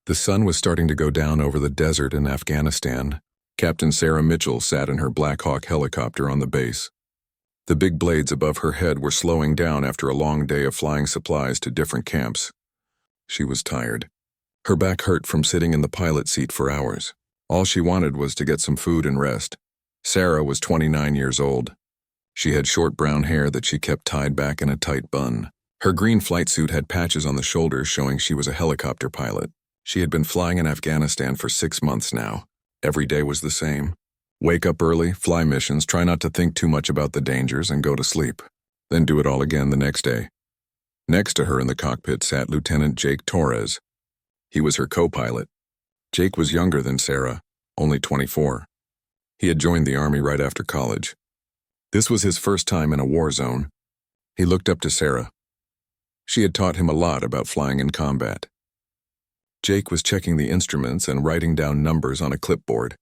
The sun was starting to go down over the desert in Afghanistan. Captain Sarah Mitchell sat in her Black Hawk helicopter on the base. The big blades above her head were slowing down after a long day of flying supplies to different camps. She was tired. Her back hurt from sitting in the pilot seat for hours. All she wanted was to get some food and rest. Sarah was 29 years old. She had short brown hair that she kept tied back in a tight bun. Her green flight suit had patches on the shoulders showing she was a helicopter pilot. She had been flying in Afghanistan for 6 months now. Every day was the same. Wake up early, fly missions, try not to think too much about the dangers, and go to sleep. Then do it all again the next day. Next to her in the cockpit sat Lieutenant Jake Torres. He was her co-pilot. Jake was younger than Sarah, only 24. He had joined the Army right after college. This was his first time in a war zone. He looked up to Sarah. She had taught him a lot about flying in combat. Jake was checking the instruments and writing down numbers on a clipboard.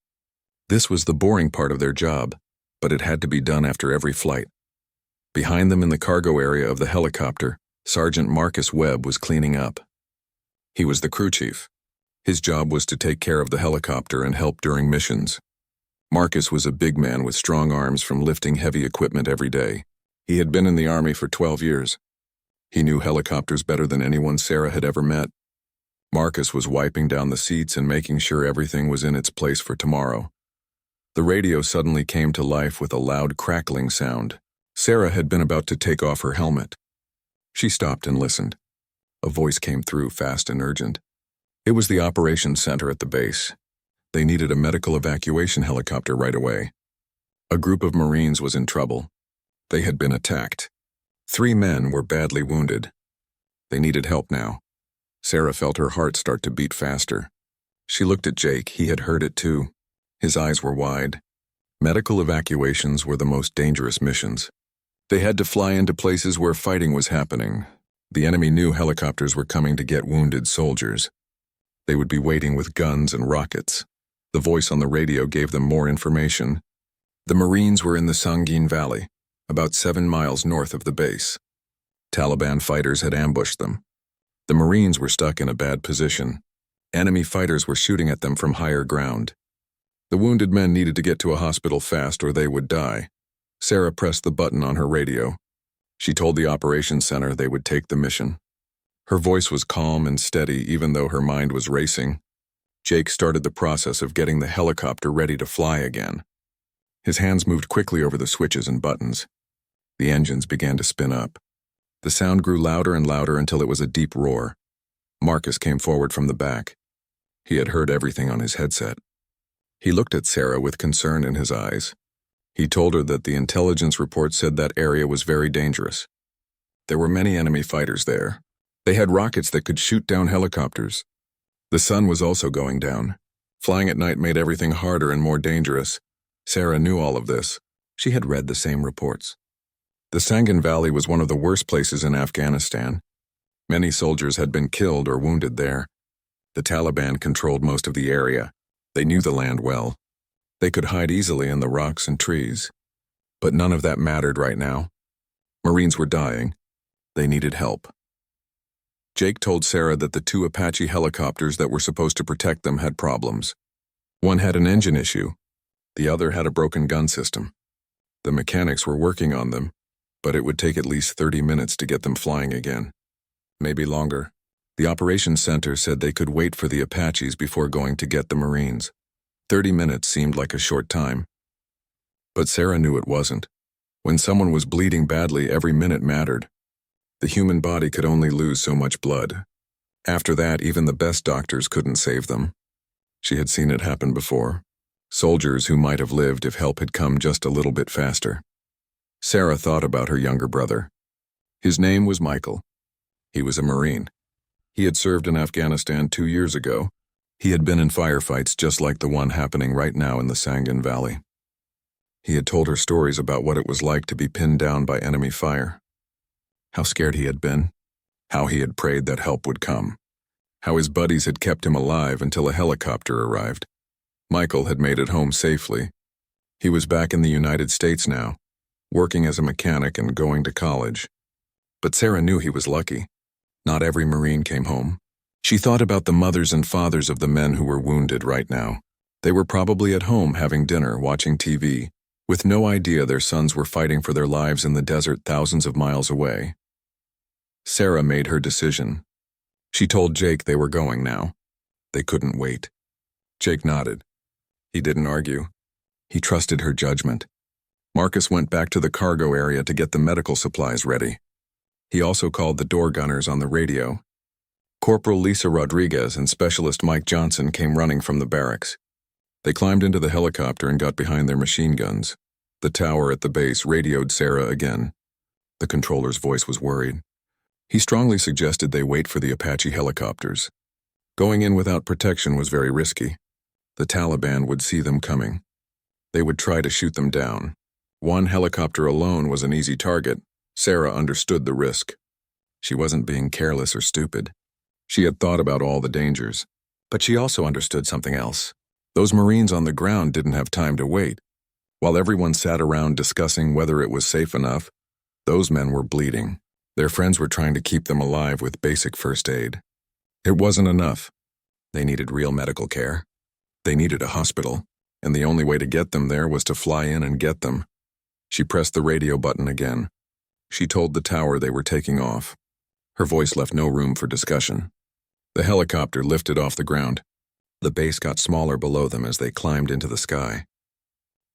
This was the boring part of their job, but it had to be done after every flight. Behind them in the cargo area of the helicopter, Sergeant Marcus Webb was cleaning up. He was the crew chief. His job was to take care of the helicopter and help during missions. Marcus was a big man with strong arms from lifting heavy equipment every day. He had been in the Army for 12 years. He knew helicopters better than anyone Sarah had ever met. Marcus was wiping down the seats and making sure everything was in its place for tomorrow. The radio suddenly came to life with a loud crackling sound. Sarah had been about to take off her helmet. She stopped and listened. A voice came through, fast and urgent. It was the operations center at the base. They needed a medical evacuation helicopter right away. A group of Marines was in trouble. They had been attacked. 3 men were badly wounded. They needed help now. Sarah felt her heart start to beat faster. She looked at Jake. He had heard it too. His eyes were wide. Medical evacuations were the most dangerous missions. They had to fly into places where fighting was happening. The enemy knew helicopters were coming to get wounded soldiers. They would be waiting with guns and rockets. The voice on the radio gave them more information. The Marines were in the Sangin Valley, about 7 miles north of the base. Taliban fighters had ambushed them. The Marines were stuck in a bad position. Enemy fighters were shooting at them from higher ground. The wounded men needed to get to a hospital fast or they would die. Sarah pressed the button on her radio. She told the operations center they would take the mission. Her voice was calm and steady even though her mind was racing. Jake started the process of getting the helicopter ready to fly again. His hands moved quickly over the switches and buttons. The engines began to spin up. The sound grew louder and louder until it was a deep roar. Marcus came forward from the back. He had heard everything on his headset. He looked at Sarah with concern in his eyes. He told her that the intelligence report said that area was very dangerous. There were many enemy fighters there. They had rockets that could shoot down helicopters. The sun was also going down. Flying at night made everything harder and more dangerous. Sarah knew all of this. She had read the same reports. The Sangin Valley was one of the worst places in Afghanistan. Many soldiers had been killed or wounded there. The Taliban controlled most of the area. They knew the land well. They could hide easily in the rocks and trees. But none of that mattered right now. Marines were dying. They needed help. Jake told Sarah that the 2 Apache helicopters that were supposed to protect them had problems. One had an engine issue. The other had a broken gun system. The mechanics were working on them, but it would take at least 30 minutes to get them flying again. Maybe longer. The operations center said they could wait for the Apaches before going to get the Marines. 30 minutes seemed like a short time. But Sarah knew it wasn't. When someone was bleeding badly, every minute mattered. The human body could only lose so much blood. After that, even the best doctors couldn't save them. She had seen it happen before. Soldiers who might have lived if help had come just a little bit faster. Sarah thought about her younger brother. His name was Michael. He was a Marine. He had served in Afghanistan 2 years ago. He had been in firefights just like the one happening right now in the Sangin Valley. He had told her stories about what it was like to be pinned down by enemy fire. How scared he had been. How he had prayed that help would come. How his buddies had kept him alive until a helicopter arrived. Michael had made it home safely. He was back in the United States now, working as a mechanic and going to college. But Sarah knew he was lucky. Not every Marine came home. She thought about the mothers and fathers of the men who were wounded right now. They were probably at home having dinner, watching TV, with no idea their sons were fighting for their lives in the desert thousands of miles away. Sarah made her decision. She told Jake they were going now. They couldn't wait. Jake nodded. He didn't argue. He trusted her judgment. Marcus went back to the cargo area to get the medical supplies ready. He also called the door gunners on the radio. Corporal Lisa Rodriguez and Specialist Mike Johnson came running from the barracks. They climbed into the helicopter and got behind their machine guns. The tower at the base radioed Sarah again. The controller's voice was worried. He strongly suggested they wait for the Apache helicopters. Going in without protection was very risky. The Taliban would see them coming. They would try to shoot them down. One helicopter alone was an easy target. Sarah understood the risk. She wasn't being careless or stupid. She had thought about all the dangers. But she also understood something else. Those Marines on the ground didn't have time to wait. While everyone sat around discussing whether it was safe enough, those men were bleeding. Their friends were trying to keep them alive with basic first aid. It wasn't enough. They needed real medical care. They needed a hospital, and the only way to get them there was to fly in and get them. She pressed the radio button again. She told the tower they were taking off. Her voice left no room for discussion. The helicopter lifted off the ground. The base got smaller below them as they climbed into the sky.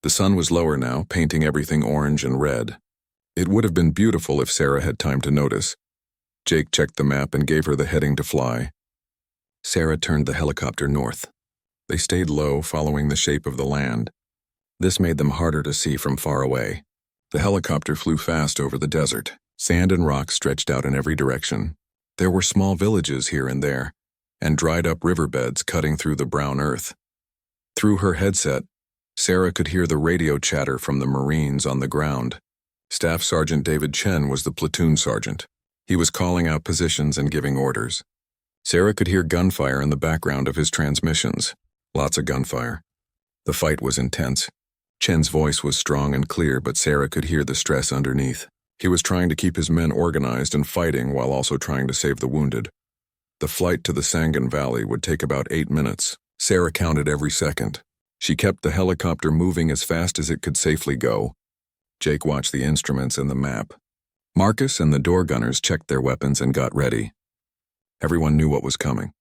The sun was lower now, painting everything orange and red. It would have been beautiful if Sarah had time to notice. Jake checked the map and gave her the heading to fly. Sarah turned the helicopter north. They stayed low, following the shape of the land. This made them harder to see from far away. The helicopter flew fast over the desert. Sand and rocks stretched out in every direction. There were small villages here and there, and dried-up riverbeds cutting through the brown earth. Through her headset, Sarah could hear the radio chatter from the Marines on the ground. Staff Sergeant David Chen was the platoon sergeant. He was calling out positions and giving orders. Sarah could hear gunfire in the background of his transmissions. Lots of gunfire. The fight was intense. Chen's voice was strong and clear, but Sarah could hear the stress underneath. He was trying to keep his men organized and fighting while also trying to save the wounded. The flight to the Sangan Valley would take about 8 minutes. Sarah counted every second. She kept the helicopter moving as fast as it could safely go. Jake watched the instruments and the map. Marcus and the door gunners checked their weapons and got ready. Everyone knew what was coming.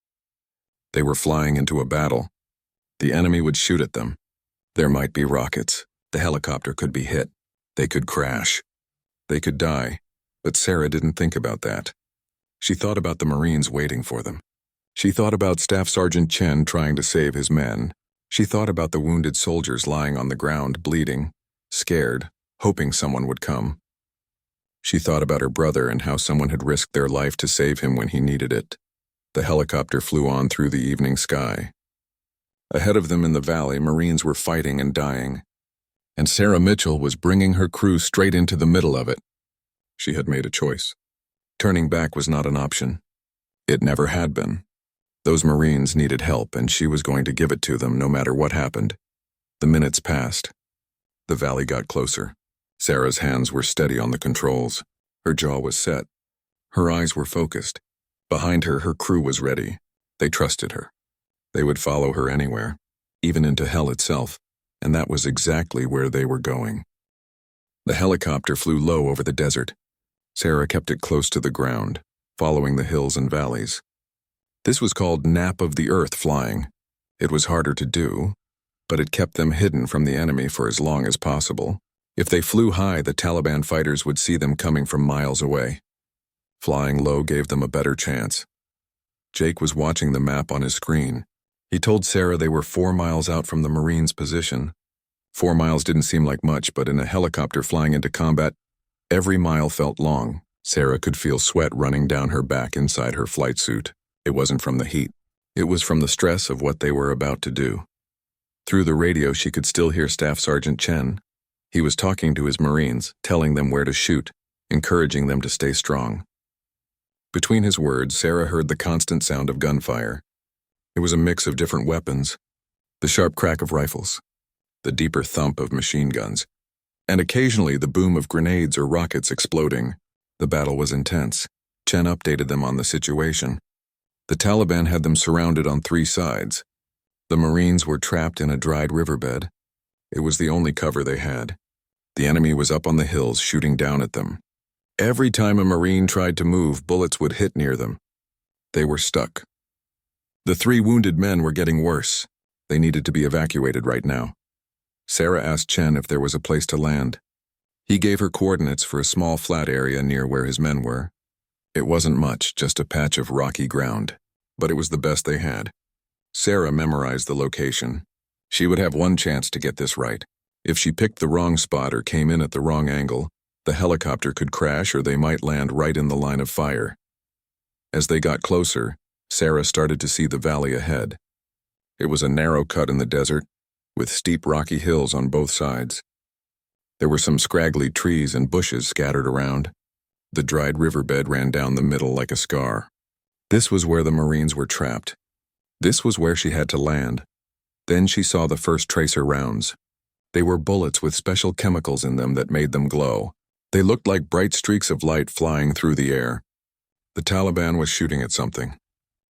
They were flying into a battle. The enemy would shoot at them. There might be rockets. The helicopter could be hit. They could crash. They could die, but Sarah didn't think about that. She thought about the Marines waiting for them. She thought about Staff Sergeant Chen trying to save his men. She thought about the wounded soldiers lying on the ground, bleeding, scared, hoping someone would come. She thought about her brother and how someone had risked their life to save him when he needed it. The helicopter flew on through the evening sky. Ahead of them in the valley, Marines were fighting and dying. And Sarah Mitchell was bringing her crew straight into the middle of it. She had made a choice. Turning back was not an option. It never had been. Those Marines needed help, and she was going to give it to them no matter what happened. The minutes passed. The valley got closer. Sarah's hands were steady on the controls. Her jaw was set. Her eyes were focused. Behind her, her crew was ready. They trusted her. They would follow her anywhere, even into hell itself. And that was exactly where they were going. The helicopter flew low over the desert. Sarah kept it close to the ground, following the hills and valleys. This was called nap of the earth flying. It was harder to do, but it kept them hidden from the enemy for as long as possible. If they flew high, the Taliban fighters would see them coming from miles away. Flying low gave them a better chance. Jake was watching the map on his screen. He told Sarah they were 4 miles out from the Marines' position. 4 miles didn't seem like much, but in a helicopter flying into combat, every mile felt long. Sarah could feel sweat running down her back inside her flight suit. It wasn't from the heat. It was from the stress of what they were about to do. Through the radio, she could still hear Staff Sergeant Chen. He was talking to his Marines, telling them where to shoot, encouraging them to stay strong. Between his words, Sarah heard the constant sound of gunfire. It was a mix of different weapons, the sharp crack of rifles, the deeper thump of machine guns, and occasionally the boom of grenades or rockets exploding. The battle was intense. Chen updated them on the situation. The Taliban had them surrounded on 3 sides. The Marines were trapped in a dried riverbed. It was the only cover they had. The enemy was up on the hills shooting down at them. Every time a Marine tried to move, bullets would hit near them. They were stuck. The 3 wounded men were getting worse. They needed to be evacuated right now. Sarah asked Chen if there was a place to land. He gave her coordinates for a small flat area near where his men were. It wasn't much, just a patch of rocky ground, but it was the best they had. Sarah memorized the location. She would have one chance to get this right. If she picked the wrong spot or came in at the wrong angle, the helicopter could crash or they might land right in the line of fire. As they got closer, Sarah started to see the valley ahead. It was a narrow cut in the desert, with steep rocky hills on both sides. There were some scraggly trees and bushes scattered around. The dried riverbed ran down the middle like a scar. This was where the Marines were trapped. This was where she had to land. Then she saw the first tracer rounds. They were bullets with special chemicals in them that made them glow. They looked like bright streaks of light flying through the air. The Taliban was shooting at something.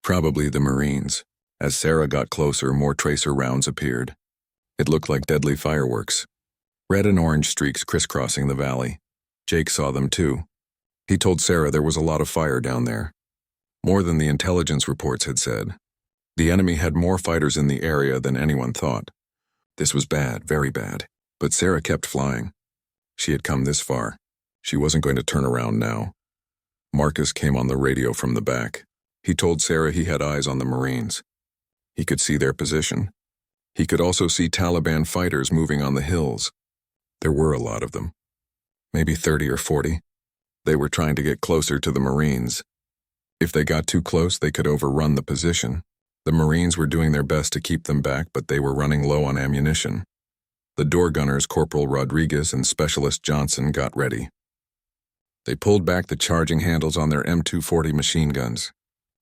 Probably the Marines. As Sarah got closer, more tracer rounds appeared. It looked like deadly fireworks. Red and orange streaks crisscrossing the valley. Jake saw them too. He told Sarah there was a lot of fire down there. More than the intelligence reports had said. The enemy had more fighters in the area than anyone thought. This was bad, very bad. But Sarah kept flying. She had come this far. She wasn't going to turn around now. Marcus came on the radio from the back. He told Sarah he had eyes on the Marines. He could see their position. He could also see Taliban fighters moving on the hills. There were a lot of them. Maybe 30 or 40. They were trying to get closer to the Marines. If they got too close, they could overrun the position. The Marines were doing their best to keep them back, but they were running low on ammunition. The door gunners, Corporal Rodriguez and Specialist Johnson, got ready. They pulled back the charging handles on their M240 machine guns.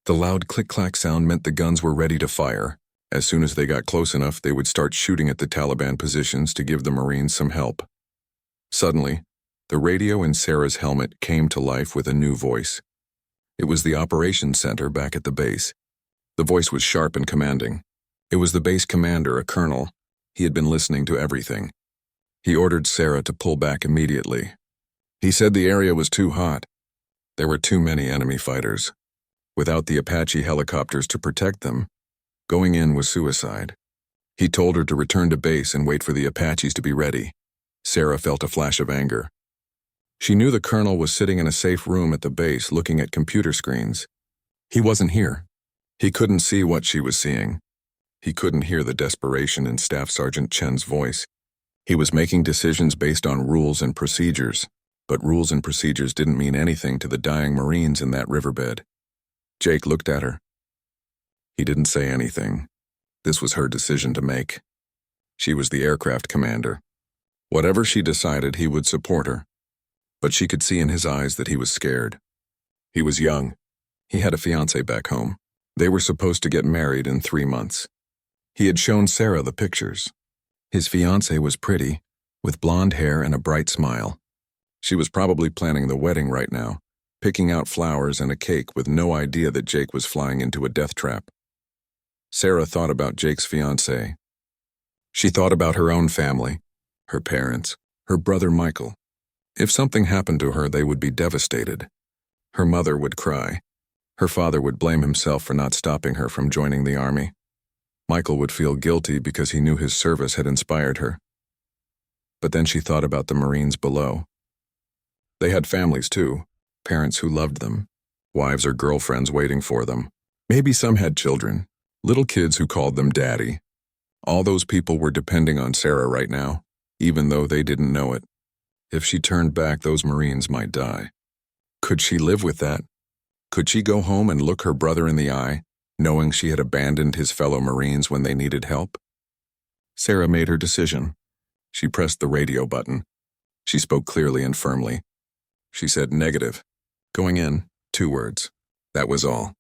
The loud click-clack sound meant the guns were ready to fire. As soon as they got close enough, they would start shooting at the Taliban positions to give the Marines some help. Suddenly, the radio in Sarah's helmet came to life with a new voice. It was the operations center back at the base. The voice was sharp and commanding. It was the base commander, a colonel. He had been listening to everything. He ordered Sarah to pull back immediately. He said the area was too hot. There were too many enemy fighters. Without the Apache helicopters to protect them, going in was suicide. He told her to return to base and wait for the Apaches to be ready. Sarah felt a flash of anger. She knew the colonel was sitting in a safe room at the base looking at computer screens. He wasn't here. He couldn't see what she was seeing. He couldn't hear the desperation in Staff Sergeant Chen's voice. He was making decisions based on rules and procedures, but rules and procedures didn't mean anything to the dying Marines in that riverbed. Jake looked at her. He didn't say anything. This was her decision to make. She was the aircraft commander. Whatever she decided, he would support her. But she could see in his eyes that he was scared. He was young. He had a fiancée back home. They were supposed to get married in 3 months. He had shown Sarah the pictures. His fiancée was pretty, with blonde hair and a bright smile. She was probably planning the wedding right now, picking out flowers and a cake with no idea that Jake was flying into a death trap. Sarah thought about Jake's fiancée. She thought about her own family, her parents, her brother Michael. If something happened to her, they would be devastated. Her mother would cry. Her father would blame himself for not stopping her from joining the army. Michael would feel guilty because he knew his service had inspired her. But then she thought about the Marines below. They had families too, parents who loved them, wives or girlfriends waiting for them. Maybe some had children, little kids who called them daddy. All those people were depending on Sarah right now, even though they didn't know it. If she turned back, those Marines might die. Could she live with that? Could she go home and look her brother in the eye, knowing she had abandoned his fellow Marines when they needed help? Sarah made her decision. She pressed the radio button. She spoke clearly and firmly. She said negative. Going in, 2 words. That was all.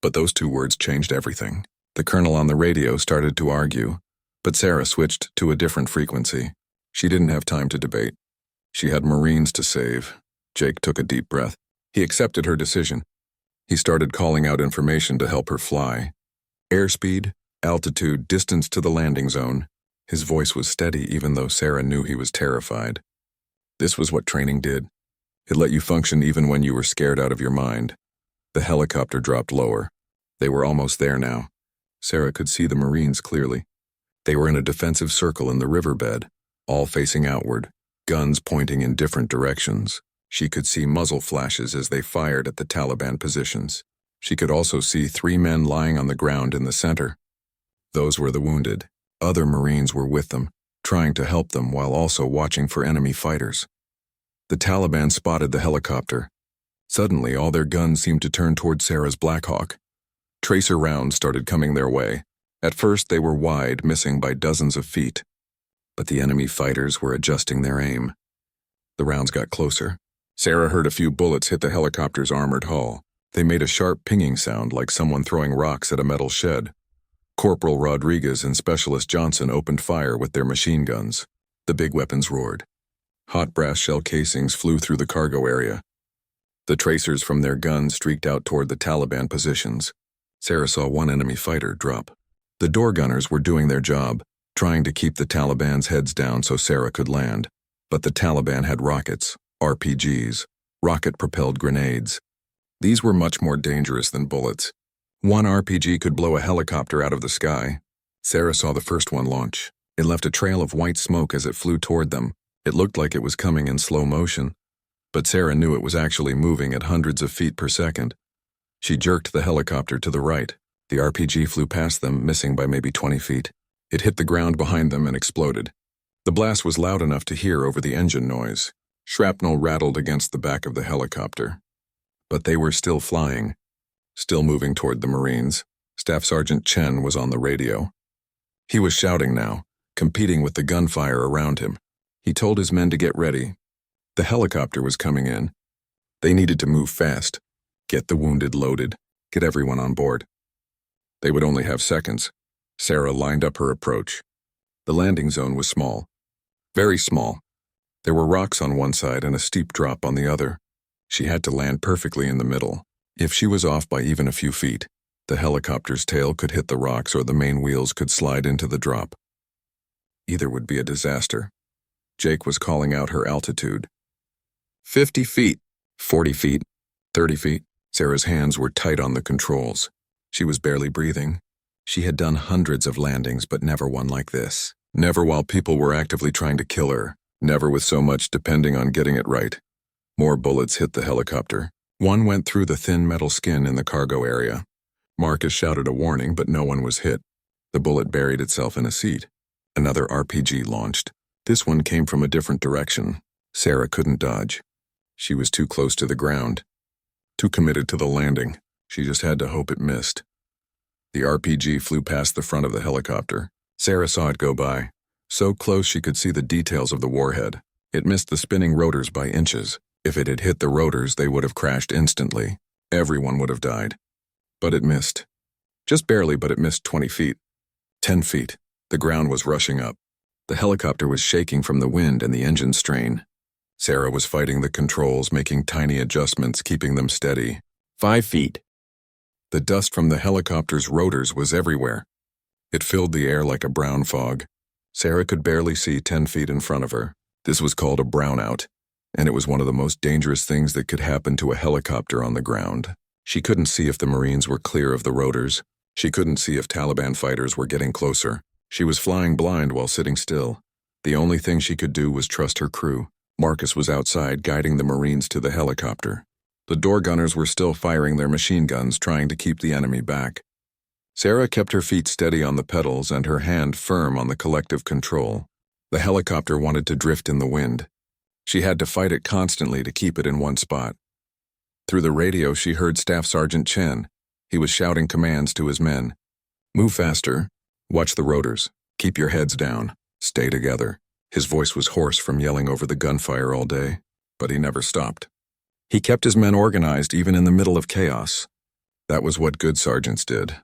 But those 2 words changed everything. The colonel on the radio started to argue, but Sarah switched to a different frequency. She didn't have time to debate. She had Marines to save. Jake took a deep breath. He accepted her decision. He started calling out information to help her fly. Airspeed, altitude, distance to the landing zone. His voice was steady even though Sarah knew he was terrified. This was what training did. It let you function even when you were scared out of your mind. The helicopter dropped lower. They were almost there now. Sarah could see the Marines clearly. They were in a defensive circle in the riverbed, all facing outward, guns pointing in different directions. She could see muzzle flashes as they fired at the Taliban positions. She could also see 3 men lying on the ground in the center. Those were the wounded. Other Marines were with them, trying to help them while also watching for enemy fighters. The Taliban spotted the helicopter. Suddenly, all their guns seemed to turn toward Sarah's Black Hawk. Tracer rounds started coming their way. At first, they were wide, missing by dozens of feet. But the enemy fighters were adjusting their aim. The rounds got closer. Sarah heard a few bullets hit the helicopter's armored hull. They made a sharp pinging sound like someone throwing rocks at a metal shed. Corporal Rodriguez and Specialist Johnson opened fire with their machine guns. The big weapons roared. Hot brass shell casings flew through the cargo area. The tracers from their guns streaked out toward the Taliban positions. Sarah saw one enemy fighter drop. The door gunners were doing their job, trying to keep the Taliban's heads down so Sarah could land. But the Taliban had rockets, RPGs, rocket-propelled grenades. These were much more dangerous than bullets. One RPG could blow a helicopter out of the sky. Sarah saw the first one launch. It left a trail of white smoke as it flew toward them. It looked like it was coming in slow motion, but Sarah knew it was actually moving at hundreds of feet per second. She jerked the helicopter to the right. The RPG flew past them, missing by maybe 20 feet. It hit the ground behind them and exploded. The blast was loud enough to hear over the engine noise. Shrapnel rattled against the back of the helicopter. But they were still flying, still moving toward the Marines. Staff Sergeant Chen was on the radio. He was shouting now, competing with the gunfire around him. He told his men to get ready. The helicopter was coming in. They needed to move fast, get the wounded loaded, get everyone on board. They would only have seconds. Sarah lined up her approach. The landing zone was small, very small. There were rocks on one side and a steep drop on the other. She had to land perfectly in the middle. If she was off by even a few feet, the helicopter's tail could hit the rocks or the main wheels could slide into the drop. Either would be a disaster. Jake was calling out her altitude. 50 feet, 40 feet, 30 feet. Sarah's hands were tight on the controls. She was barely breathing. She had done hundreds of landings, but never one like this. Never while people were actively trying to kill her. Never with so much depending on getting it right. More bullets hit the helicopter. One went through the thin metal skin in the cargo area. Marcus shouted a warning, but no one was hit. The bullet buried itself in a seat. Another RPG launched. This one came from a different direction. Sarah couldn't dodge. She was too close to the ground. Too committed to the landing. She just had to hope it missed. The RPG flew past the front of the helicopter. Sarah saw it go by. So close she could see the details of the warhead. It missed the spinning rotors by inches. If it had hit the rotors, they would have crashed instantly. Everyone would have died. But it missed. Just barely, but it missed 20 feet. 10 feet. The ground was rushing up. The helicopter was shaking from the wind and the engine strain. Sarah was fighting the controls, making tiny adjustments, keeping them steady. 5 feet. The dust from the helicopter's rotors was everywhere. It filled the air like a brown fog. Sarah could barely see 10 feet in front of her. This was called a brownout, and it was one of the most dangerous things that could happen to a helicopter on the ground. She couldn't see if the Marines were clear of the rotors. She couldn't see if Taliban fighters were getting closer. She was flying blind while sitting still. The only thing she could do was trust her crew. Marcus was outside guiding the Marines to the helicopter. The door gunners were still firing their machine guns, trying to keep the enemy back. Sarah kept her feet steady on the pedals and her hand firm on the collective control. The helicopter wanted to drift in the wind. She had to fight it constantly to keep it in one spot. Through the radio, she heard Staff Sergeant Chen. He was shouting commands to his men. Move faster. Watch the rotors. Keep your heads down. Stay together. His voice was hoarse from yelling over the gunfire all day, but he never stopped. He kept his men organized even in the middle of chaos. That was what good sergeants did.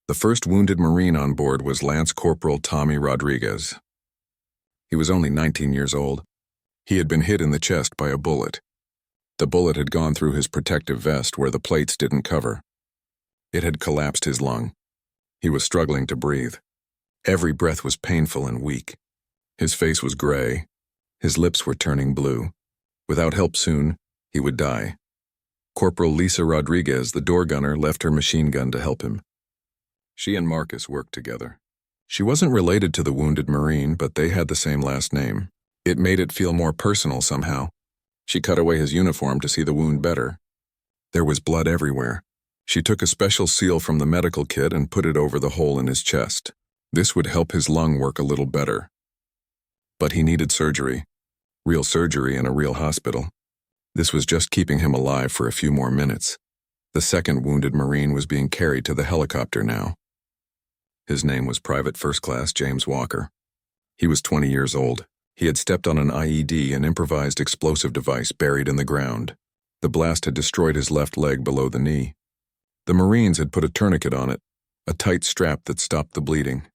The first wounded Marine on board was Lance Corporal Tommy Rodriguez. He was only 19 years old. He had been hit in the chest by a bullet. The bullet had gone through his protective vest where the plates didn't cover. It had collapsed his lung. He was struggling to breathe. Every breath was painful and weak. His face was gray. His lips were turning blue. Without help soon, he would die. Corporal Lisa Rodriguez, the door gunner, left her machine gun to help him. She and Marcus worked together. She wasn't related to the wounded Marine, but they had the same last name. It made it feel more personal somehow. She cut away his uniform to see the wound better. There was blood everywhere. She took a special seal from the medical kit and put it over the hole in his chest. This would help his lung work a little better. But he needed surgery. Real surgery in a real hospital. This was just keeping him alive for a few more minutes. The second wounded Marine was being carried to the helicopter now. His name was Private First Class James Walker. He was 20 years old. He had stepped on an IED, an improvised explosive device buried in the ground. The blast had destroyed his left leg below the knee. The Marines had put a tourniquet on it, a tight strap that stopped the bleeding.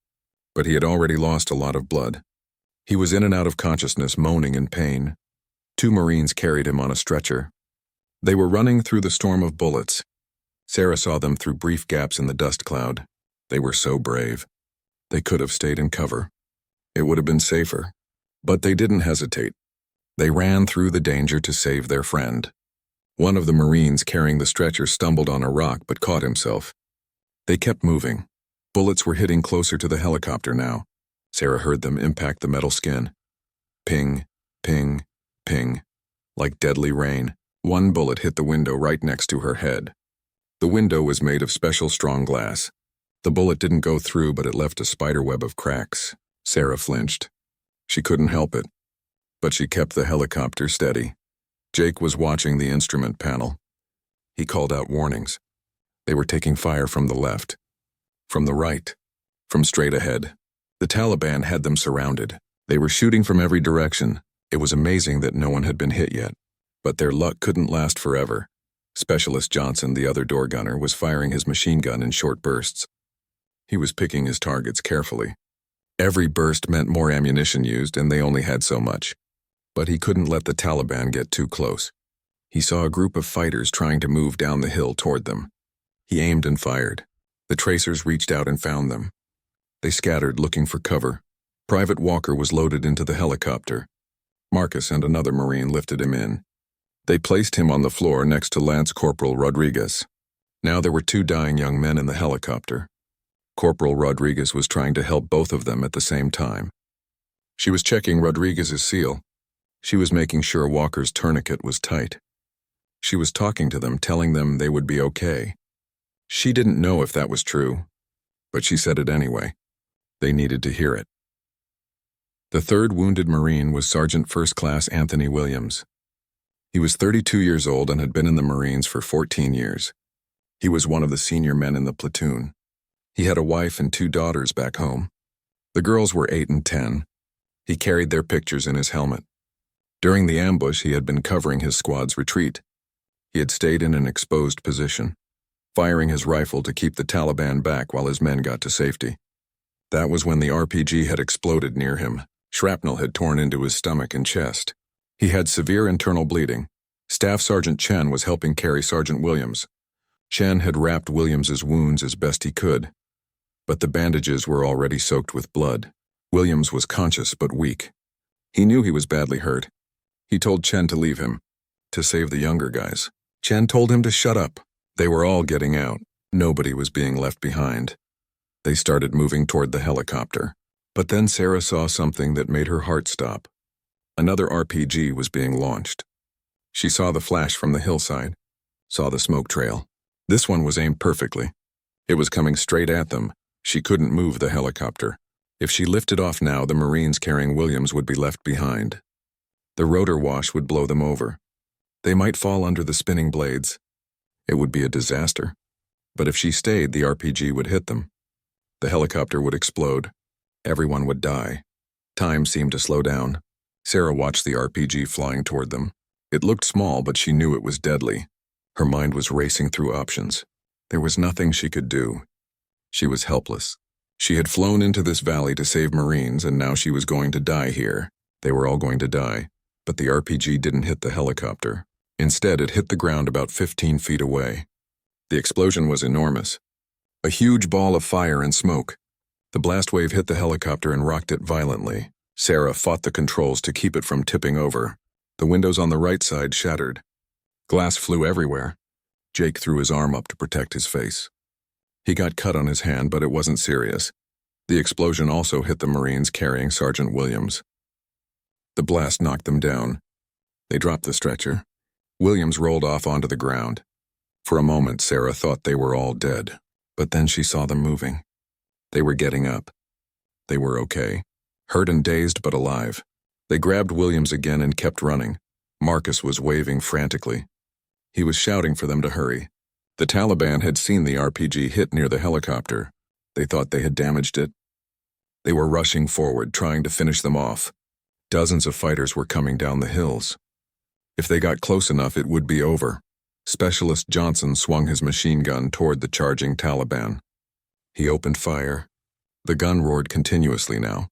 But he had already lost a lot of blood. He was in and out of consciousness, moaning in pain. 2 Marines carried him on a stretcher. They were running through the storm of bullets. Sarah saw them through brief gaps in the dust cloud. They were so brave. They could have stayed in cover. It would have been safer. But they didn't hesitate. They ran through the danger to save their friend. One of the Marines carrying the stretcher stumbled on a rock but caught himself. They kept moving. Bullets were hitting closer to the helicopter now. Sarah heard them impact the metal skin. Ping, ping, ping. Like deadly rain, one bullet hit the window right next to her head. The window was made of special strong glass. The bullet didn't go through, but it left a spiderweb of cracks. Sarah flinched. She couldn't help it. But she kept the helicopter steady. Jake was watching the instrument panel. He called out warnings. They were taking fire from the left, from the right, from straight ahead. The Taliban had them surrounded. They were shooting from every direction. It was amazing that no one had been hit yet. But their luck couldn't last forever. Specialist Johnson, the other door gunner, was firing his machine gun in short bursts. He was picking his targets carefully. Every burst meant more ammunition used, and they only had so much. But he couldn't let the Taliban get too close. He saw a group of fighters trying to move down the hill toward them. He aimed and fired. The tracers reached out and found them. They scattered, looking for cover. Private Walker was loaded into the helicopter. Marcus and another Marine lifted him in. They placed him on the floor next to Lance Corporal Rodriguez. Now there were 2 dying young men in the helicopter. Corporal Rodriguez was trying to help both of them at the same time. She was checking Rodriguez's seal. She was making sure Walker's tourniquet was tight. She was talking to them, telling them they would be okay. She didn't know if that was true, but she said it anyway. They needed to hear it. The 3rd wounded Marine was Sergeant First Class Anthony Williams. He was 32 years old and had been in the Marines for 14 years. He was one of the senior men in the platoon. He had a wife and 2 daughters back home. The girls were 8 and 10. He carried their pictures in his helmet. During the ambush, he had been covering his squad's retreat. He had stayed in an exposed position, firing his rifle to keep the Taliban back while his men got to safety. That was when the RPG had exploded near him. Shrapnel had torn into his stomach and chest. He had severe internal bleeding. Staff Sergeant Chen was helping carry Sergeant Williams. Chen had wrapped Williams's wounds as best he could, but the bandages were already soaked with blood. Williams was conscious but weak. He knew he was badly hurt. He told Chen to leave him, to save the younger guys. Chen told him to shut up. They were all getting out. Nobody was being left behind. They started moving toward the helicopter. But then Sarah saw something that made her heart stop. Another RPG was being launched. She saw the flash from the hillside, saw the smoke trail. This one was aimed perfectly. It was coming straight at them. She couldn't move the helicopter. If she lifted off now, the Marines carrying Williams would be left behind. The rotor wash would blow them over. They might fall under the spinning blades. It would be a disaster. But if she stayed, the RPG would hit them. The helicopter would explode. Everyone would die. Time seemed to slow down. Sarah watched the RPG flying toward them. It looked small, but she knew it was deadly. Her mind was racing through options. There was nothing she could do. She was helpless. She had flown into this valley to save Marines, and now she was going to die here. They were all going to die, but the RPG didn't hit the helicopter. Instead, it hit the ground about 15 feet away. The explosion was enormous. A huge ball of fire and smoke. The blast wave hit the helicopter and rocked it violently. Sarah fought the controls to keep it from tipping over. The windows on the right side shattered. Glass flew everywhere. Jake threw his arm up to protect his face. He got cut on his hand, but it wasn't serious. The explosion also hit the Marines carrying Sergeant Williams. The blast knocked them down. They dropped the stretcher. Williams rolled off onto the ground. For a moment, Sarah thought they were all dead, but then she saw them moving. They were getting up. They were okay. Hurt and dazed, but alive. They grabbed Williams again and kept running. Marcus was waving frantically. He was shouting for them to hurry. The Taliban had seen the RPG hit near the helicopter. They thought they had damaged it. They were rushing forward, trying to finish them off. Dozens of fighters were coming down the hills. If they got close enough, it would be over. Specialist Johnson swung his machine gun toward the charging Taliban. He opened fire. The gun roared continuously now.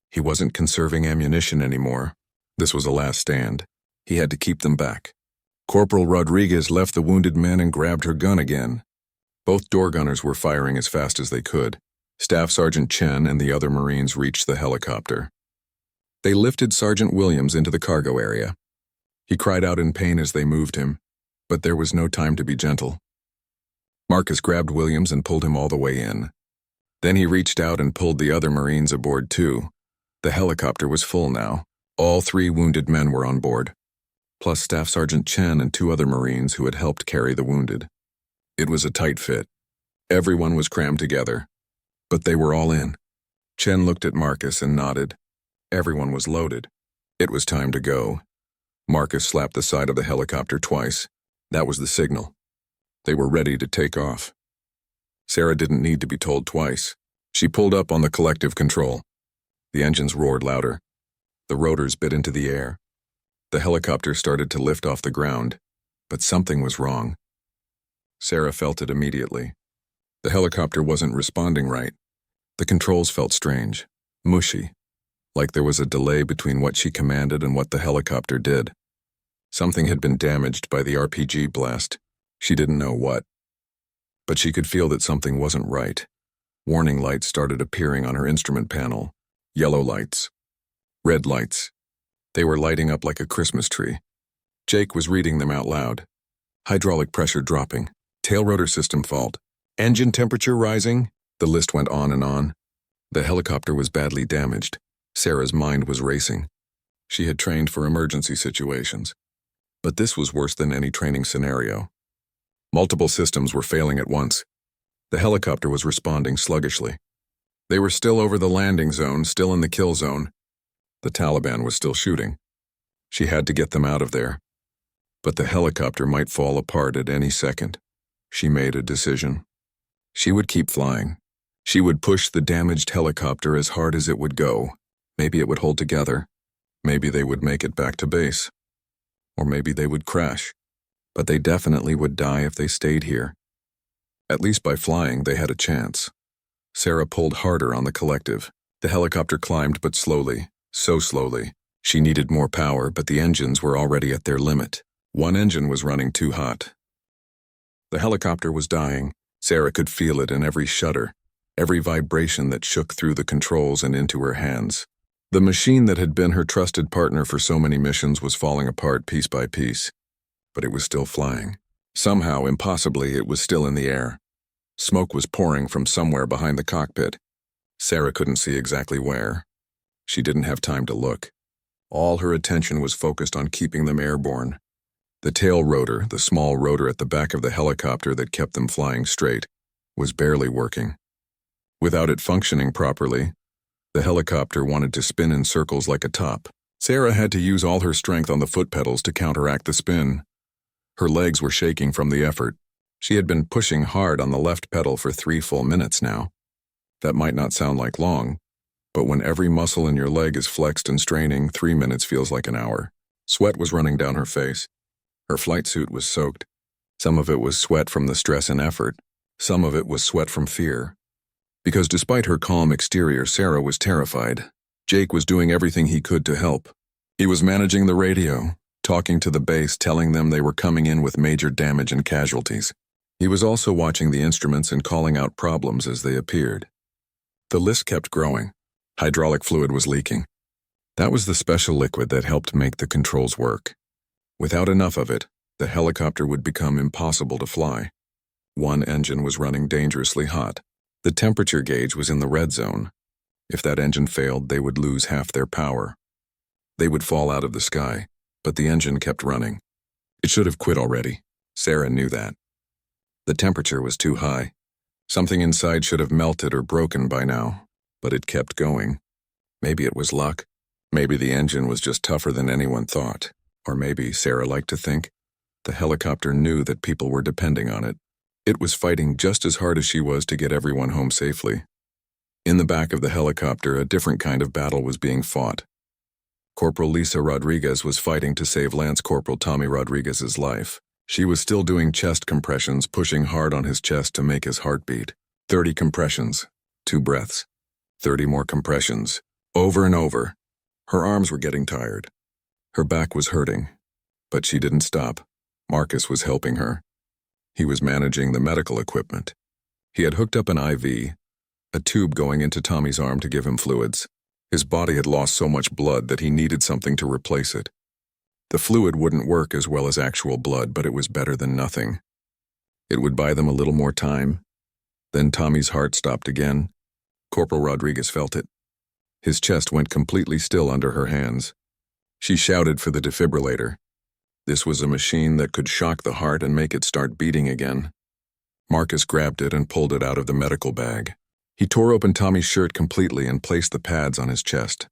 He wasn't conserving ammunition anymore. This was a last stand. He had to keep them back. Corporal Rodriguez left the wounded men and grabbed her gun again. Both door gunners were firing as fast as they could. Staff Sergeant Chen and the other Marines reached the helicopter. They lifted Sergeant Williams into the cargo area. He cried out in pain as they moved him, but there was no time to be gentle. Marcus grabbed Williams and pulled him all the way in. Then he reached out and pulled the other Marines aboard too. The helicopter was full now. All 3 wounded men were on board, plus Staff Sergeant Chen and 2 other Marines who had helped carry the wounded. It was a tight fit. Everyone was crammed together, but they were all in. Chen looked at Marcus and nodded. Everyone was loaded. It was time to go. Marcus slapped the side of the helicopter twice. That was the signal. They were ready to take off. Sarah didn't need to be told twice. She pulled up on the collective control. The engines roared louder. The rotors bit into the air. The helicopter started to lift off the ground, but something was wrong. Sarah felt it immediately. The helicopter wasn't responding right. The controls felt strange, mushy, like there was a delay between what she commanded and what the helicopter did. Something had been damaged by the RPG blast. She didn't know what. But she could feel that something wasn't right. Warning lights started appearing on her instrument panel. Yellow lights. Red lights. They were lighting up like a Christmas tree. Jake was reading them out loud. Hydraulic pressure dropping. Tail rotor system fault. Engine temperature rising. The list went on and on. The helicopter was badly damaged. Sarah's mind was racing. She had trained for emergency situations. But this was worse than any training scenario. Multiple systems were failing at once. The helicopter was responding sluggishly. They were still over the landing zone, still in the kill zone. The Taliban was still shooting. She had to get them out of there. But the helicopter might fall apart at any second. She made a decision. She would keep flying. She would push the damaged helicopter as hard as it would go. Maybe it would hold together. Maybe they would make it back to base. Or maybe they would crash. But they definitely would die if they stayed here. At least by flying, they had a chance. Sarah pulled harder on the collective. The helicopter climbed, but slowly, so slowly. She needed more power, but the engines were already at their limit. One engine was running too hot. The helicopter was dying. Sarah could feel it in every shudder, every vibration that shook through the controls and into her hands. The machine that had been her trusted partner for so many missions was falling apart piece by piece. But it was still flying. Somehow, impossibly, it was still in the air. Smoke was pouring from somewhere behind the cockpit. Sarah couldn't see exactly where. She didn't have time to look. All her attention was focused on keeping them airborne. The tail rotor, the small rotor at the back of the helicopter that kept them flying straight, was barely working. Without it functioning properly, the helicopter wanted to spin in circles like a top. Sarah had to use all her strength on the foot pedals to counteract the spin. Her legs were shaking from the effort. She had been pushing hard on the left pedal for 3 full minutes now. That might not sound like long, but when every muscle in your leg is flexed and straining, 3 minutes feels like an hour. Sweat was running down her face. Her flight suit was soaked. Some of it was sweat from the stress and effort. Some of it was sweat from fear. Because despite her calm exterior, Sarah was terrified. Jake was doing everything he could to help. He was managing the radio, talking to the base, telling them they were coming in with major damage and casualties. He was also watching the instruments and calling out problems as they appeared. The list kept growing. Hydraulic fluid was leaking. That was the special liquid that helped make the controls work. Without enough of it, the helicopter would become impossible to fly. One engine was running dangerously hot. The temperature gauge was in the red zone. If that engine failed, they would lose half their power. They would fall out of the sky, but the engine kept running. It should have quit already. Sarah knew that. The temperature was too high. Something inside should have melted or broken by now, but it kept going. Maybe it was luck. Maybe the engine was just tougher than anyone thought. Or maybe, Sarah liked to think, the helicopter knew that people were depending on it. It was fighting just as hard as she was to get everyone home safely. In the back of the helicopter, a different kind of battle was being fought. Corporal Lisa Rodriguez was fighting to save Lance Corporal Tommy Rodriguez's life. She was still doing chest compressions, pushing hard on his chest to make his heart beat. 30 compressions, 2 breaths. 30 more compressions, over and over. Her arms were getting tired. Her back was hurting, but she didn't stop. Marcus was helping her. He was managing the medical equipment. He had hooked up an IV, a tube going into Tommy's arm to give him fluids. His body had lost so much blood that he needed something to replace it. The fluid wouldn't work as well as actual blood, but it was better than nothing. It would buy them a little more time. Then Tommy's heart stopped again. Corporal Rodriguez felt it. His chest went completely still under her hands. She shouted for the defibrillator. This was a machine that could shock the heart and make it start beating again. Marcus grabbed it and pulled it out of the medical bag. He tore open Tommy's shirt completely and placed the pads on his chest.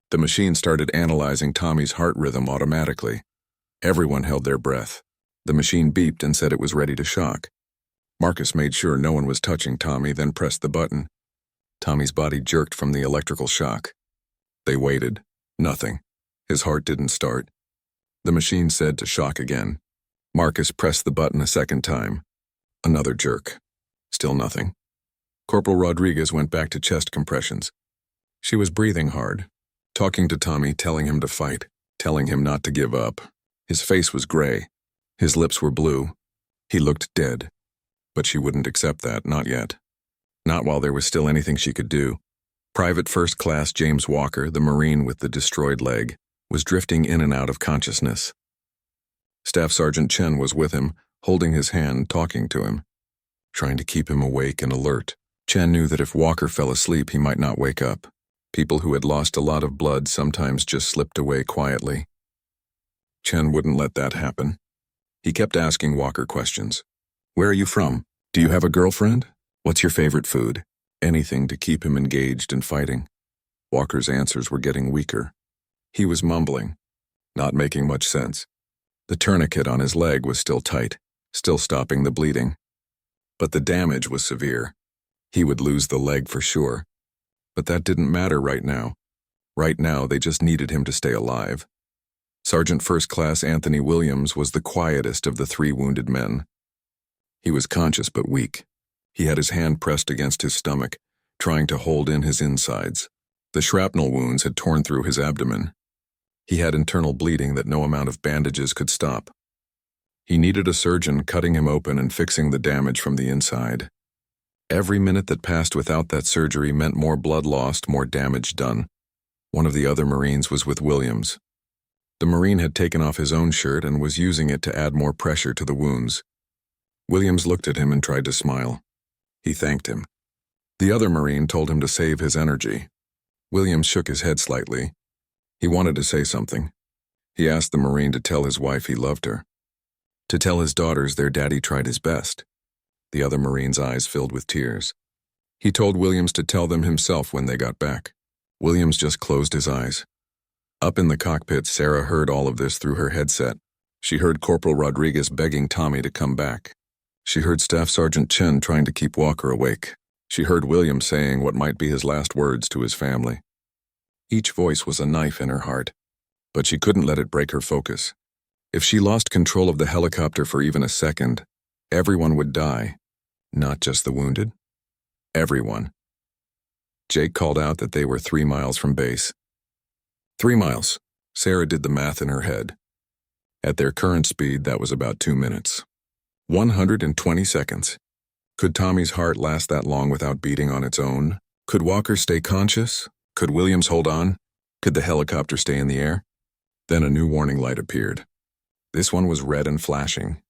The machine started analyzing Tommy's heart rhythm automatically. Everyone held their breath. The machine beeped and said it was ready to shock. Marcus made sure no one was touching Tommy, then pressed the button. Tommy's body jerked from the electrical shock. They waited. Nothing. His heart didn't start. The machine said to shock again. Marcus pressed the button a second time. Another jerk. Still nothing. Corporal Rodriguez went back to chest compressions. She was breathing hard, talking to Tommy, telling him to fight, telling him not to give up. His face was gray. His lips were blue. He looked dead. But she wouldn't accept that, not yet. Not while there was still anything she could do. Private First Class James Walker, the Marine with the destroyed leg, was drifting in and out of consciousness. Staff Sergeant Chen was with him, holding his hand, talking to him, trying to keep him awake and alert. Chen knew that if Walker fell asleep, he might not wake up. People who had lost a lot of blood sometimes just slipped away quietly. Chen wouldn't let that happen. He kept asking Walker questions. Where are you from? Do you have a girlfriend? What's your favorite food? Anything to keep him engaged and fighting. Walker's answers were getting weaker. He was mumbling, not making much sense. The tourniquet on his leg was still tight, still stopping the bleeding. But the damage was severe. He would lose the leg for sure. But that didn't matter right now. Right now, they just needed him to stay alive. Sergeant First Class Anthony Williams was the quietest of the 3 wounded men. He was conscious but weak. He had his hand pressed against his stomach, trying to hold in his insides. The shrapnel wounds had torn through his abdomen. He had internal bleeding that no amount of bandages could stop. He needed a surgeon cutting him open and fixing the damage from the inside. Every minute that passed without that surgery meant more blood lost, more damage done. One of the other Marines was with Williams. The Marine had taken off his own shirt and was using it to add more pressure to the wounds. Williams looked at him and tried to smile. He thanked him. The other Marine told him to save his energy. Williams shook his head slightly. He wanted to say something. He asked the Marine to tell his wife he loved her. To tell his daughters their daddy tried his best. The other Marine's eyes filled with tears. He told Williams to tell them himself when they got back. Williams just closed his eyes. Up in the cockpit, Sarah heard all of this through her headset. She heard Corporal Rodriguez begging Tommy to come back. She heard Staff Sergeant Chen trying to keep Walker awake. She heard Williams saying what might be his last words to his family. Each voice was a knife in her heart, but she couldn't let it break her focus. If she lost control of the helicopter for even a second, everyone would die. Not just the wounded. Everyone. Jake called out that they were 3 miles from base. 3 miles. Sarah did the math in her head. At their current speed, that was about 2 minutes. 120 seconds. Could Tommy's heart last that long without beating on its own? Could Walker stay conscious? Could Williams hold on? Could the helicopter stay in the air? Then a new warning light appeared. This one was red and flashing.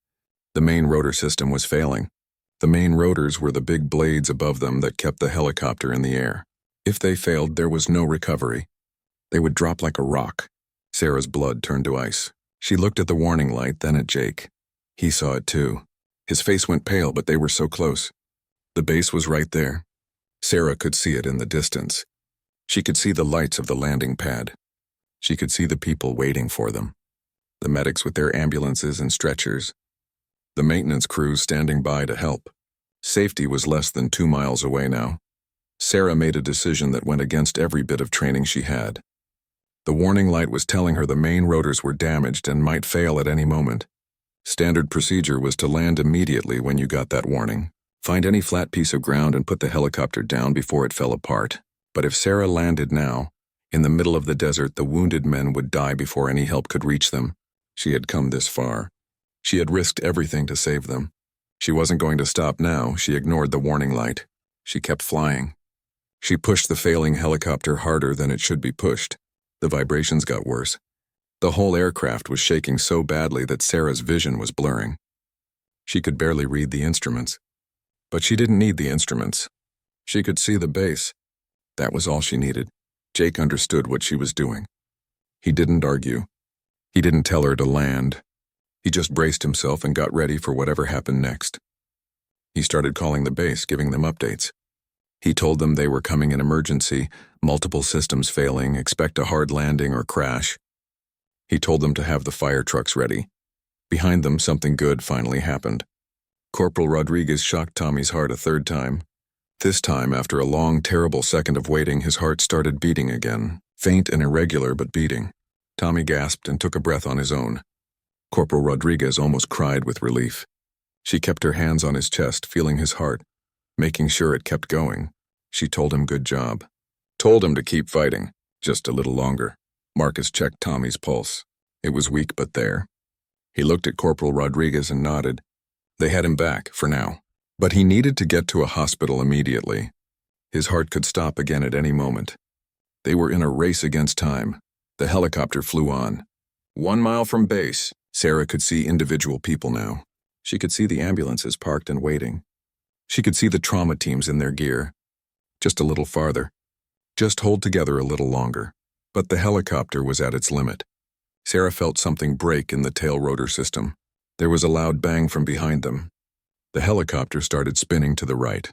The main rotor system was failing. The main rotors were the big blades above them that kept the helicopter in the air. If they failed, there was no recovery. They would drop like a rock. Sarah's blood turned to ice. She looked at the warning light, then at Jake. He saw it too. His face went pale, but they were so close. The base was right there. Sarah could see it in the distance. She could see the lights of the landing pad. She could see the people waiting for them. The medics with their ambulances and stretchers. The maintenance crews standing by to help. Safety was less than 2 miles away now. Sarah made a decision that went against every bit of training she had. The warning light was telling her the main rotors were damaged and might fail at any moment. Standard procedure was to land immediately when you got that warning. Find any flat piece of ground and put the helicopter down before it fell apart. But if Sarah landed now, in the middle of the desert, the wounded men would die before any help could reach them. She had come this far. She had risked everything to save them. She wasn't going to stop now. She ignored the warning light. She kept flying. She pushed the failing helicopter harder than it should be pushed. The vibrations got worse. The whole aircraft was shaking so badly that Sarah's vision was blurring. She could barely read the instruments. But she didn't need the instruments. She could see the base. That was all she needed. Jake understood what she was doing. He didn't argue. He didn't tell her to land. He just braced himself and got ready for whatever happened next. He started calling the base, giving them updates. He told them they were coming in emergency, multiple systems failing, expect a hard landing or crash. He told them to have the fire trucks ready. Behind them, something good finally happened. Corporal Rodriguez shocked Tommy's heart a third time. This time, after a long, terrible second of waiting, his heart started beating again, faint and irregular but beating. Tommy gasped and took a breath on his own. Corporal Rodriguez almost cried with relief. She kept her hands on his chest, feeling his heart, making sure it kept going. She told him good job. Told him to keep fighting, just a little longer. Marcus checked Tommy's pulse. It was weak but there. He looked at Corporal Rodriguez and nodded. They had him back, for now. But he needed to get to a hospital immediately. His heart could stop again at any moment. They were in a race against time. The helicopter flew on. 1 mile from base, Sarah could see individual people now. She could see the ambulances parked and waiting. She could see the trauma teams in their gear. Just a little farther. Just hold together a little longer. But the helicopter was at its limit. Sarah felt something break in the tail rotor system. There was a loud bang from behind them. The helicopter started spinning to the right.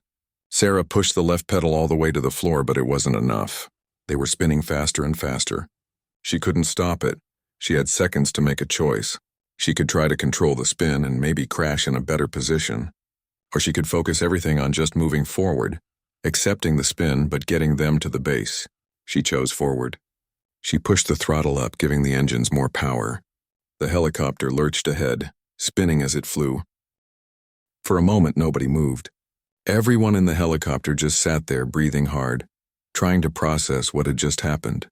Sarah pushed the left pedal all the way to the floor, but it wasn't enough. They were spinning faster and faster. She couldn't stop it. She had seconds to make a choice. She could try to control the spin and maybe crash in a better position. Or she could focus everything on just moving forward, accepting the spin but getting them to the base. She chose forward. She pushed the throttle up, giving the engines more power. The helicopter lurched ahead, spinning as it flew. For a moment, nobody moved. Everyone in the helicopter just sat there, breathing hard, trying to process what had just happened.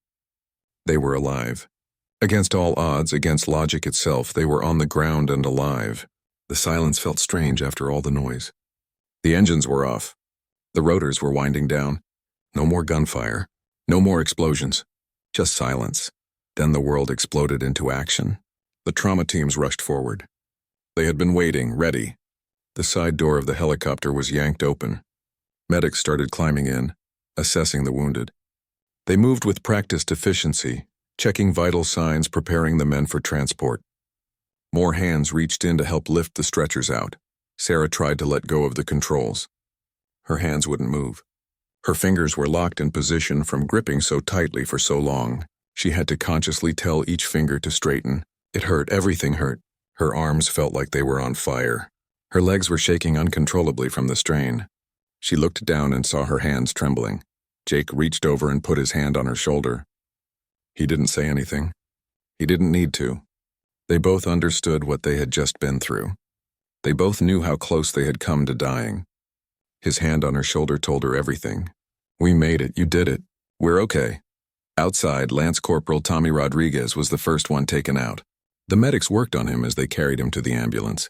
They were alive. Against all odds, against logic itself, they were on the ground and alive. The silence felt strange after all the noise. The engines were off. The rotors were winding down. No more gunfire. No more explosions. Just silence. Then the world exploded into action. The trauma teams rushed forward. They had been waiting, ready. The side door of the helicopter was yanked open. Medics started climbing in, assessing the wounded. They moved with practiced efficiency, checking vital signs, preparing the men for transport. More hands reached in to help lift the stretchers out. Sarah tried to let go of the controls. Her hands wouldn't move. Her fingers were locked in position from gripping so tightly for so long. She had to consciously tell each finger to straighten. It hurt, everything hurt. Her arms felt like they were on fire. Her legs were shaking uncontrollably from the strain. She looked down and saw her hands trembling. Jake reached over and put his hand on her shoulder. He didn't say anything. He didn't need to. They both understood what they had just been through. They both knew how close they had come to dying. His hand on her shoulder told her everything. "We made it, you did it. We're okay." Outside, Lance Corporal Tommy Rodriguez was the first one taken out. The medics worked on him as they carried him to the ambulance.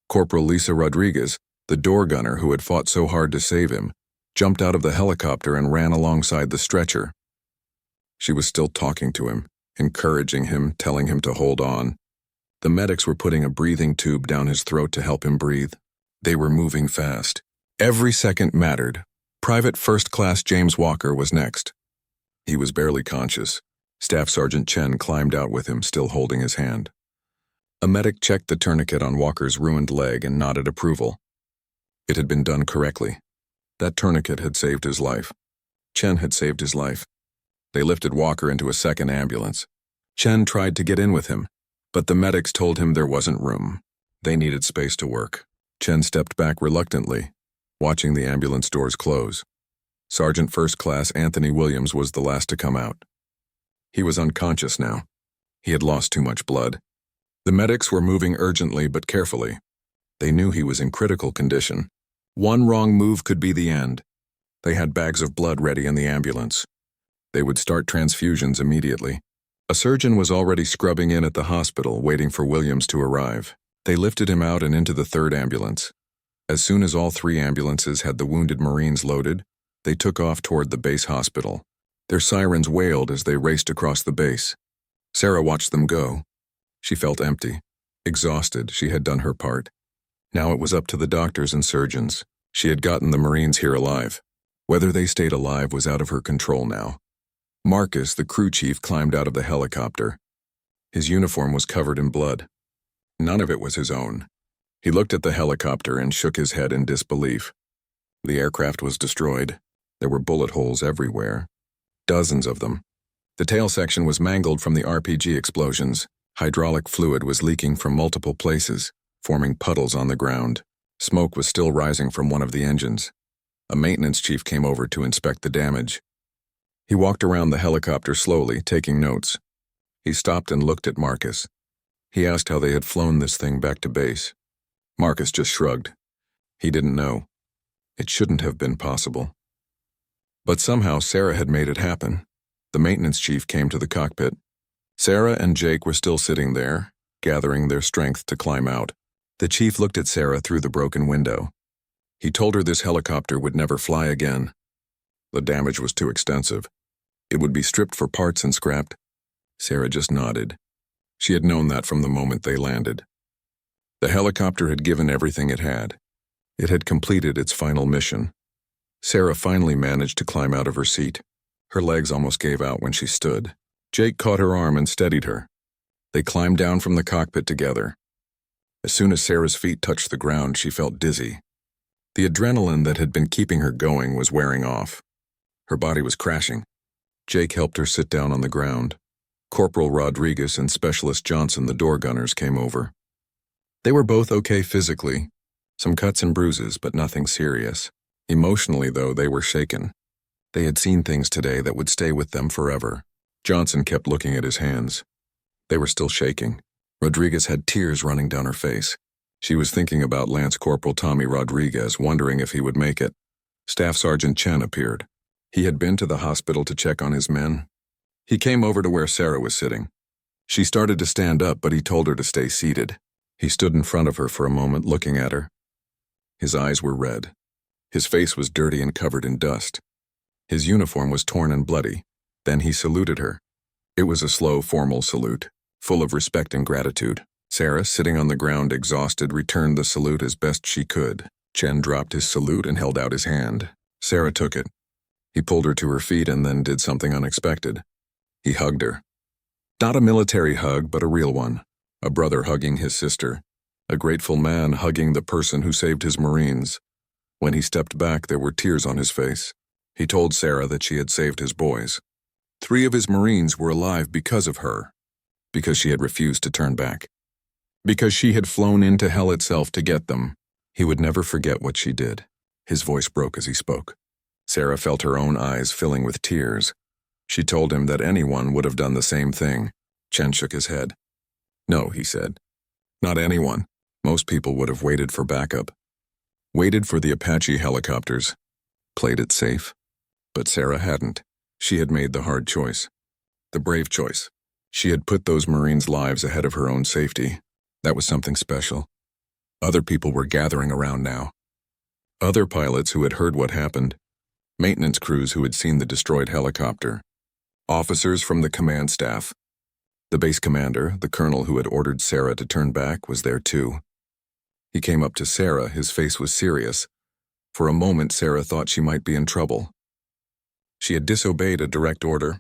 Corporal Lisa Rodriguez, the door gunner who had fought so hard to save him, jumped out of the helicopter and ran alongside the stretcher. She was still talking to him, encouraging him, telling him to hold on. The medics were putting a breathing tube down his throat to help him breathe. They were moving fast. Every second mattered. Private First Class James Walker was next. He was barely conscious. Staff Sergeant Chen climbed out with him, still holding his hand. A medic checked the tourniquet on Walker's ruined leg and nodded approval. It had been done correctly. That tourniquet had saved his life. Chen had saved his life. They lifted Walker into a second ambulance. Chen tried to get in with him, but the medics told him there wasn't room. They needed space to work. Chen stepped back reluctantly, watching the ambulance doors close. Sergeant First Class Anthony Williams was the last to come out. He was unconscious now. He had lost too much blood. The medics were moving urgently but carefully. They knew he was in critical condition. One wrong move could be the end. They had bags of blood ready in the ambulance. They would start transfusions immediately. A surgeon was already scrubbing in at the hospital, waiting for Williams to arrive. They lifted him out and into the third ambulance. As soon as all 3 ambulances had the wounded Marines loaded, they took off toward the base hospital. Their sirens wailed as they raced across the base. Sarah watched them go. She felt empty. Exhausted, she had done her part. Now it was up to the doctors and surgeons. She had gotten the Marines here alive. Whether they stayed alive was out of her control now. Marcus, the crew chief, climbed out of the helicopter. His uniform was covered in blood. None of it was his own. He looked at the helicopter and shook his head in disbelief. The aircraft was destroyed. There were bullet holes everywhere. Dozens of them. The tail section was mangled from the RPG explosions. Hydraulic fluid was leaking from multiple places, forming puddles on the ground. Smoke was still rising from one of the engines. A maintenance chief came over to inspect the damage. He walked around the helicopter slowly, taking notes. He stopped and looked at Marcus. He asked how they had flown this thing back to base. Marcus just shrugged. He didn't know. It shouldn't have been possible. But somehow Sarah had made it happen. The maintenance chief came to the cockpit. Sarah and Jake were still sitting there, gathering their strength to climb out. The chief looked at Sarah through the broken window. He told her this helicopter would never fly again. The damage was too extensive. It would be stripped for parts and scrapped. Sarah just nodded. She had known that from the moment they landed. The helicopter had given everything it had. It had completed its final mission. Sarah finally managed to climb out of her seat. Her legs almost gave out when she stood. Jake caught her arm and steadied her. They climbed down from the cockpit together. As soon as Sarah's feet touched the ground, she felt dizzy. The adrenaline that had been keeping her going was wearing off. Her body was crashing. Jake helped her sit down on the ground. Corporal Rodriguez and Specialist Johnson, the door gunners, came over. They were both okay physically. Some cuts and bruises, but nothing serious. Emotionally, though, they were shaken. They had seen things today that would stay with them forever. Johnson kept looking at his hands. They were still shaking. Rodriguez had tears running down her face. She was thinking about Lance Corporal Tommy Rodriguez, wondering if he would make it. Staff Sergeant Chen appeared. He had been to the hospital to check on his men. He came over to where Sarah was sitting. She started to stand up, but he told her to stay seated. He stood in front of her for a moment, looking at her. His eyes were red. His face was dirty and covered in dust. His uniform was torn and bloody. Then he saluted her. It was a slow, formal salute, full of respect and gratitude. Sarah, sitting on the ground exhausted, returned the salute as best she could. Chen dropped his salute and held out his hand. Sarah took it. He pulled her to her feet and then did something unexpected. He hugged her. Not a military hug, but a real one. A brother hugging his sister. A grateful man hugging the person who saved his Marines. When he stepped back, there were tears on his face. He told Sarah that she had saved his boys. 3 of his Marines were alive because of her. Because she had refused to turn back. Because she had flown into hell itself to get them. He would never forget what she did. His voice broke as he spoke. Sarah felt her own eyes filling with tears. She told him that anyone would have done the same thing. Chen shook his head. No, he said. Not anyone. Most people would have waited for backup. Waited for the Apache helicopters. Played it safe. But Sarah hadn't. She had made the hard choice. The brave choice. She had put those Marines' lives ahead of her own safety. That was something special. Other people were gathering around now. Other pilots who had heard what happened. Maintenance crews who had seen the destroyed helicopter. Officers from the command staff. The base commander, the colonel who had ordered Sarah to turn back, was there too. He came up to Sarah, his face was serious. For a moment, Sarah thought she might be in trouble. She had disobeyed a direct order.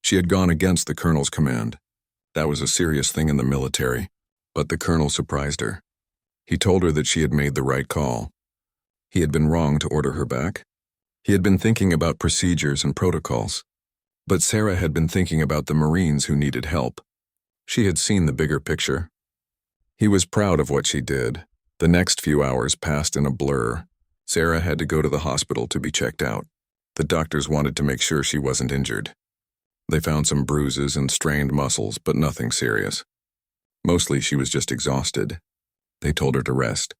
She had gone against the colonel's command. That was a serious thing in the military, but the colonel surprised her. He told her that she had made the right call. He had been wrong to order her back. He had been thinking about procedures and protocols. But Sarah had been thinking about the Marines who needed help. She had seen the bigger picture. He was proud of what she did. The next few hours passed in a blur. Sarah had to go to the hospital to be checked out. The doctors wanted to make sure she wasn't injured. They found some bruises and strained muscles, but nothing serious. Mostly she was just exhausted. They told her to rest,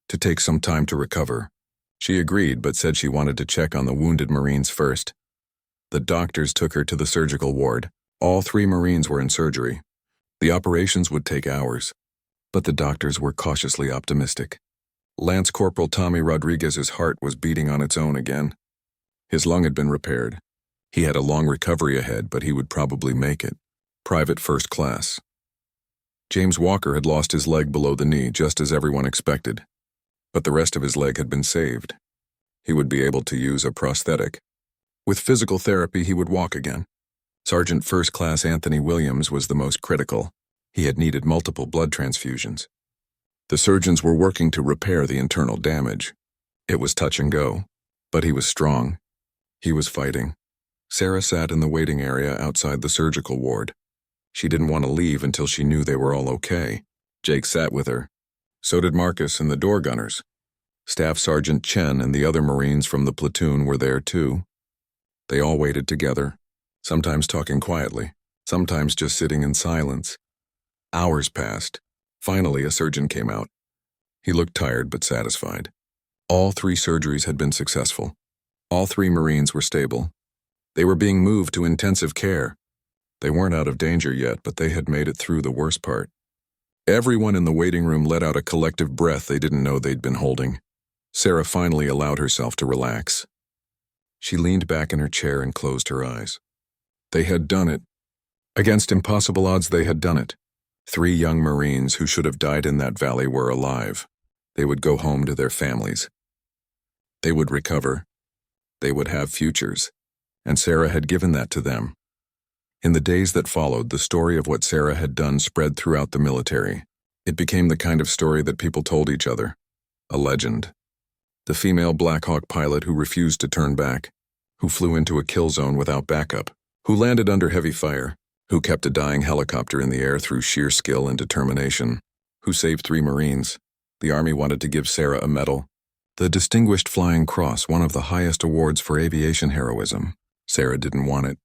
to take some time to recover. She agreed, but said she wanted to check on the wounded Marines first. The doctors took her to the surgical ward. All 3 Marines were in surgery. The operations would take hours, but the doctors were cautiously optimistic. Lance Corporal Tommy Rodriguez's heart was beating on its own again. His lung had been repaired. He had a long recovery ahead, but he would probably make it. Private first class. James Walker had lost his leg below the knee, just as everyone expected. But the rest of his leg had been saved. He would be able to use a prosthetic. With physical therapy, he would walk again. Sergeant First Class Anthony Williams was the most critical. He had needed multiple blood transfusions. The surgeons were working to repair the internal damage. It was touch and go, but he was strong. He was fighting. Sarah sat in the waiting area outside the surgical ward. She didn't want to leave until she knew they were all okay. Jake sat with her. So did Marcus and the door gunners. Staff Sergeant Chen and the other Marines from the platoon were there too. They all waited together, sometimes talking quietly, sometimes just sitting in silence. Hours passed. Finally, a surgeon came out. He looked tired but satisfied. All 3 surgeries had been successful. All 3 Marines were stable. They were being moved to intensive care. They weren't out of danger yet, but they had made it through the worst part. Everyone in the waiting room let out a collective breath they didn't know they'd been holding. Sarah finally allowed herself to relax. She leaned back in her chair and closed her eyes. They had done it. Against impossible odds, they had done it. 3 young Marines who should have died in that valley were alive. They would go home to their families. They would recover. They would have futures. And Sarah had given that to them. In the days that followed, the story of what Sarah had done spread throughout the military. It became the kind of story that people told each other. A legend. The female Black Hawk pilot who refused to turn back, who flew into a kill zone without backup, who landed under heavy fire, who kept a dying helicopter in the air through sheer skill and determination, who saved 3 Marines. The Army wanted to give Sarah a medal. The Distinguished Flying Cross, one of the highest awards for aviation heroism. Sarah didn't want it.